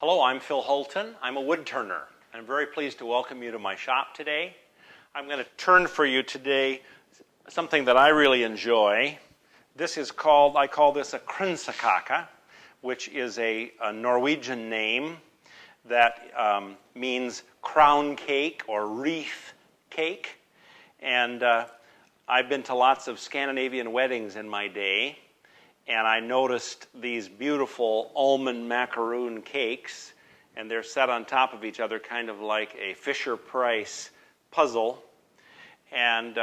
Hello, I'm Phil Holton. I'm a wood turner. I'm very pleased to welcome you to my shop today. I'm going to turn for you today something that I really enjoy. This is called, I call this a Kransekake, which is a Norwegian name that means crown cake or wreath cake. And I've been to lots of Scandinavian weddings in my day. And I noticed these beautiful almond macaroon cakes, and they're set on top of each other kind of like a Fisher-Price puzzle. And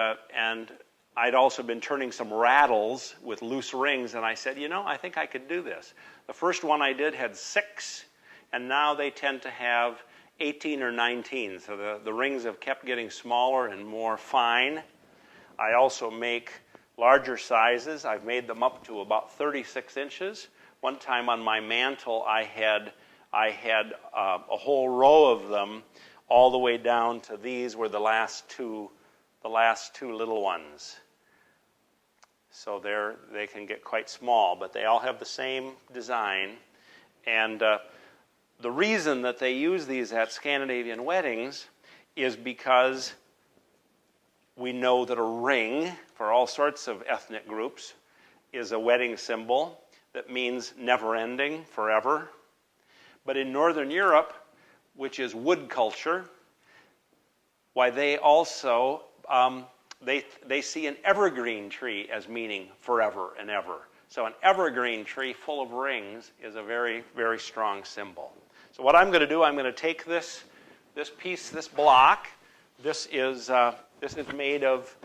I'd also been turning some rattles with loose rings, and I said, you know, I think I could do this. The first one I did had 6, and now they tend to have 18 or 19. So the rings have kept getting smaller and more fine. I also make larger sizes. I've made them up to about 36 inches. One time on my mantle, I had a whole row of them, all the way down to these were the last two little ones. So they can get quite small, but they all have the same design. And the reason that they use these at Scandinavian weddings is because we know that a ring, for all sorts of ethnic groups, is a wedding symbol that means never-ending, forever. But in Northern Europe, which is wood culture, why they also, they see an evergreen tree as meaning forever and ever. So an evergreen tree full of rings is a very, very strong symbol. So what I'm going to do, I'm going to take this piece, this block. This is made of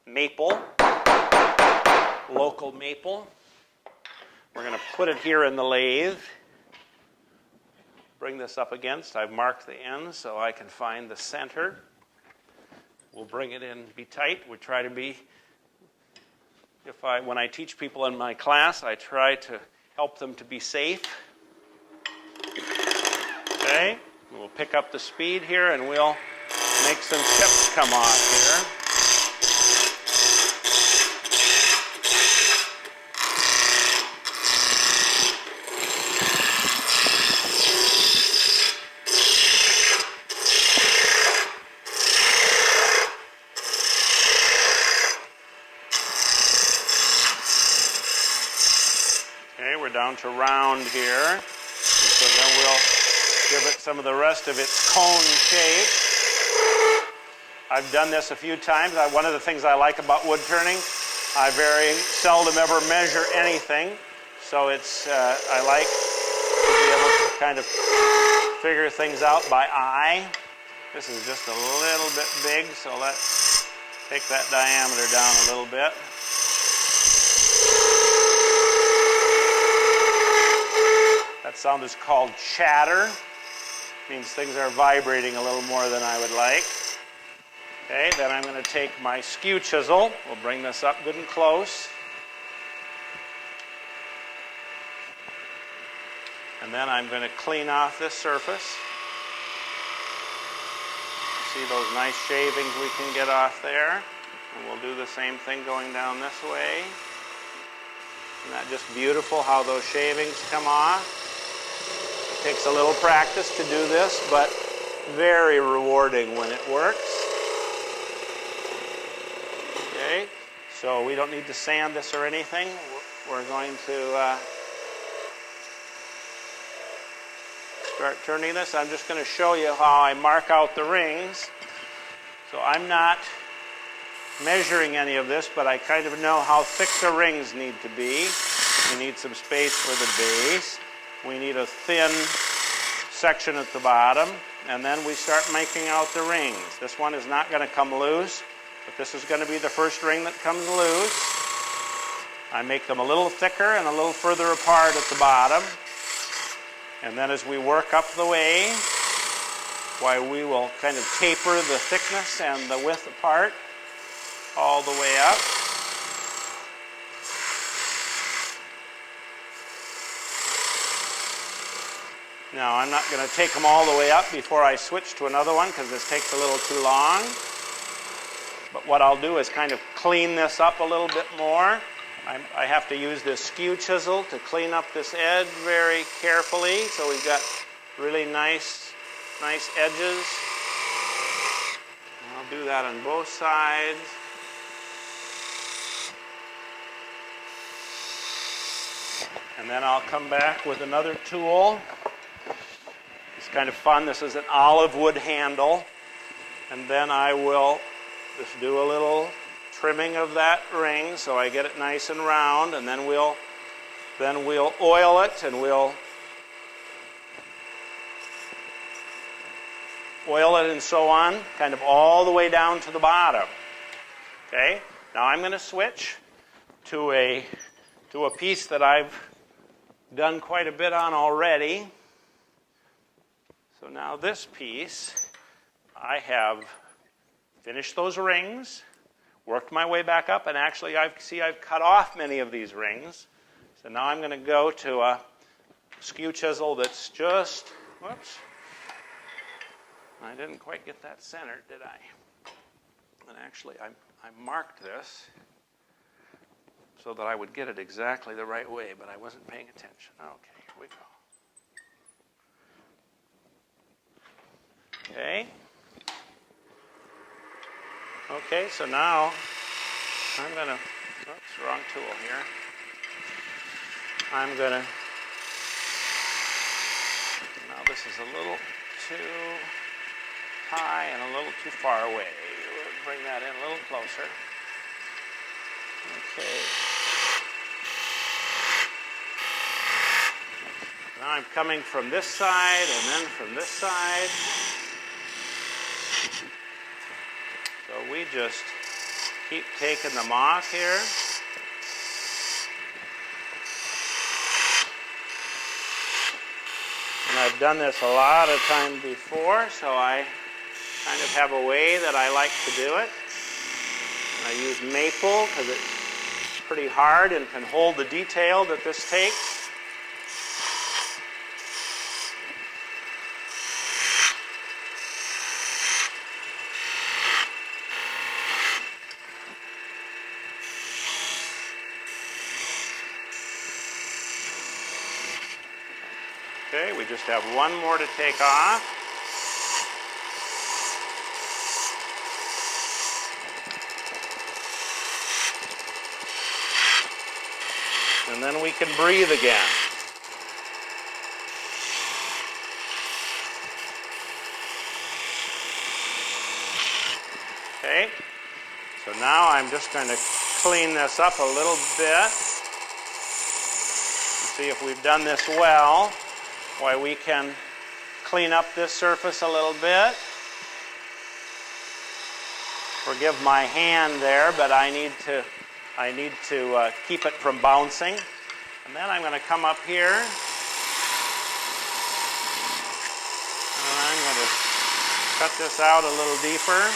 maple, local maple. We're going to put it here in the lathe. Bring this up against. I've marked the ends so I can find the center. We'll bring it in, be tight. We try to be, when I teach people in my class, I try to help them to be safe. Okay, we'll pick up the speed here and we'll make some chips come off here. Okay, we're down to round here. And so then we'll give it some of the rest of its cone shape. I've done this a few times. One of the things I like about wood turning, I very seldom ever measure anything. So I like to be able to kind of figure things out by eye. This is just a little bit big, so let's take that diameter down a little bit. That sound is called chatter. It means things are vibrating a little more than I would like. Okay, then I'm going to take my skew chisel. We'll bring this up good and close. And then I'm going to clean off this surface. See those nice shavings we can get off there? And we'll do the same thing going down this way. Isn't that just beautiful how those shavings come off? It takes a little practice to do this, but very rewarding when it works. Okay, so we don't need to sand this or anything. We're going to start turning this. I'm just going to show you how I mark out the rings. So I'm not measuring any of this, but I kind of know how thick the rings need to be. We need some space for the base. We need a thin section at the bottom, and then we start making out the rings. This one is not going to come loose, but this is going to be the first ring that comes loose. I make them a little thicker and a little further apart at the bottom. And then as we work up the way, why we will kind of taper the thickness and the width apart all the way up. Now, I'm not going to take them all the way up before I switch to another one because this takes a little too long. But what I'll do is kind of clean this up a little bit more I have to use this skew chisel to clean up this edge very carefully, so we've got really nice edges. And I'll do that on both sides. And then I'll come back with another tool. It's kind of fun. This is an olive wood handle. And then I will just do a little trimming of that ring so I get it nice and round, and then we'll oil it, and we'll oil it and so on, kind of all the way down to the bottom. Okay? Now I'm going to switch to a piece that I've done quite a bit on already. So now this piece, I have finished those rings, worked my way back up, and actually I've cut off many of these rings. So now I'm going to go to a skew chisel that's just, whoops, I didn't quite get that centered, did I? And actually I marked this so that I would get it exactly the right way, but I wasn't paying attention. Okay, here we go. Okay. Okay, so now I'm going to, oops, wrong tool here. I'm going to, now this is a little too high and a little too far away. We'll bring that in a little closer. Okay. Now I'm coming from this side and then from this side. So we just keep taking them off here. And I've done this a lot of time before, so I kind of have a way that I like to do it. And I use maple because it's pretty hard and can hold the detail that this takes. Okay, we just have one more to take off. And then we can breathe again. Okay, so now I'm just going to clean this up a little bit. See if we've done this well. Why, we can clean up this surface a little bit. Forgive my hand there, but I need to keep it from bouncing. And then I'm going to come up here, and I'm going to cut this out a little deeper.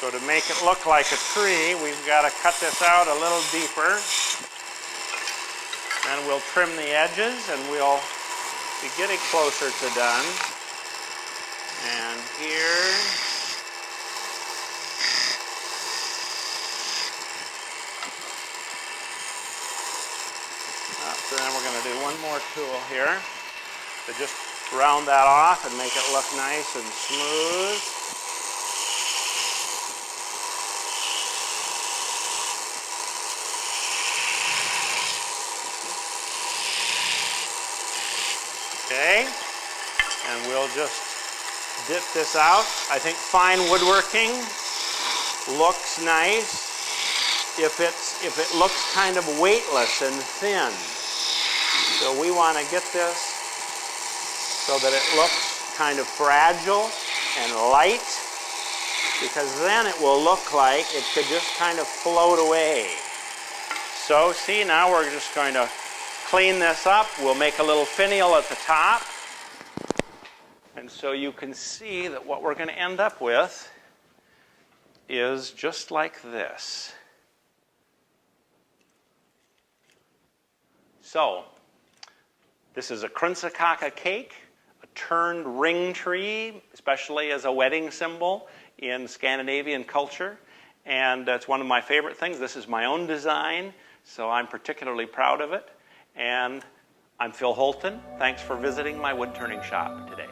So to make it look like a tree, we've got to cut this out a little deeper. Then we'll trim the edges, and we'll be getting closer to done. And here. So then we're going to do one more tool here to just round that off and make it look nice and smooth. Okay, and we'll just dip this out. I think fine woodworking looks nice if it looks kind of weightless and thin. So we want to get this so that it looks kind of fragile and light, because then it will look like it could just kind of float away. So see, now we're just going to clean this up. We'll make a little finial at the top. And so you can see that what we're going to end up with is just like this. So, this is a Kransekake cake, a turned ring tree, especially as a wedding symbol in Scandinavian culture. And it's one of my favorite things. This is my own design, so I'm particularly proud of it. And I'm Phil Holton. Thanks for visiting my wood turning shop today.